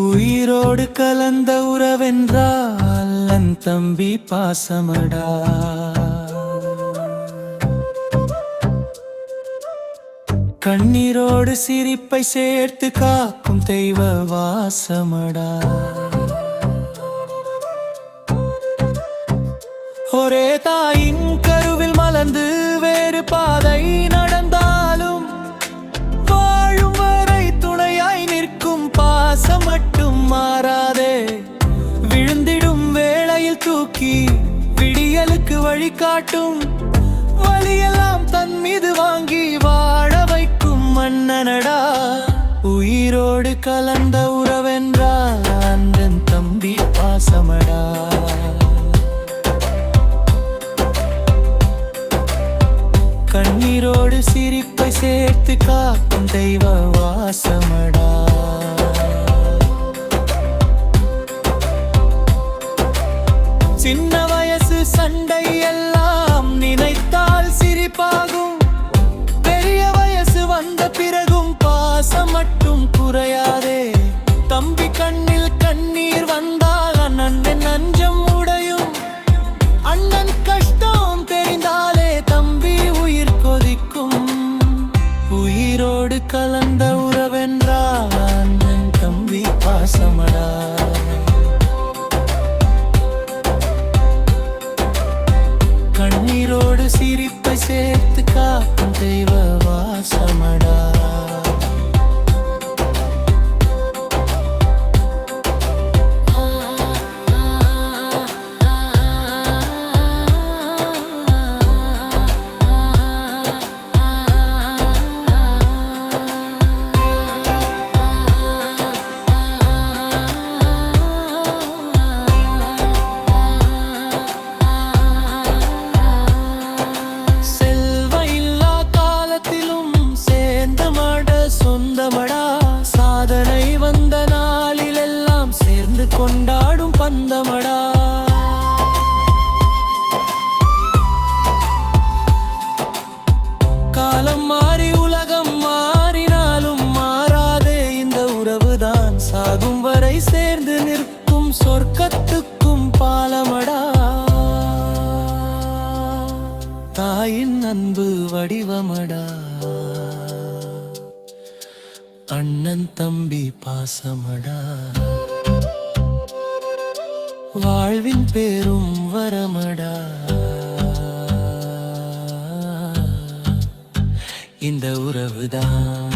உயிரோடு கலந்த உறவென்றால் அன் தம்பி பாசமடா. கண்ணீரோடு சிரிப்பை சேர்த்து காக்கும் தெய்வ வாசமடா. ஒரே தாயின் கருவில் மலர்ந்து வேறு பாதை நடந்தாலும் வாழும் வரை துணையாய் நிற்கும் பாசம் மட்டும் மாறாதே. விழுந்திடும் வேளையில் தூக்கி விடியலுக்கு வழிகாட்டும் வழியெல்லாம் தன் மீது வாங்கி வாழ வைக்கும் மன்னனடா. உயிரோடு கலந்த உறவென்றால் அண்ணன் தம்பி பாசமடா. கண்ணீரோடு சிரிப்பை சேர்த்து காக்கும் தெய்வ வாசமடா. சின்ன வயசு சண்டை எல்லாம் நினைத்தால் சிரிப்பாகும். பெரிய வயசு வந்த பிறகும் பாசம் மட்டும் குறையாதே. தம்பி கண்ணில் கண்ணீர் வந்தால் அண்ணன் நஞ்சம் உடையும். அண்ணன் கஷ்டம் தெரிந்தாலே தம்பி உயிர் கொதிக்கும். உயிரோடு கலந்த உறவென்றால் அண்ணன் தம்பி பாசமடா. கண்ணீரோடு சிரிப்பை சேர்த்து காக்கும் தெய்வ வாசமடா. சாதனை வந்த நாளிலெல்லாம் சேர்ந்து கொண்டாடும் பந்தமடா. காலம் மாறி உலகம் மாறினாலும் மாறாதே இந்த உறவுதான் சாகும் வரை சேர்ந்து நிற்கும் சொர்க்கத்துக்கும் பாலமடா. தாயின் அன்பு வடிவமடா. அண்ணன் தம்பி பாசமடா. வாழ்வின் பேரும் வரமடா. இந்த உறவுதான்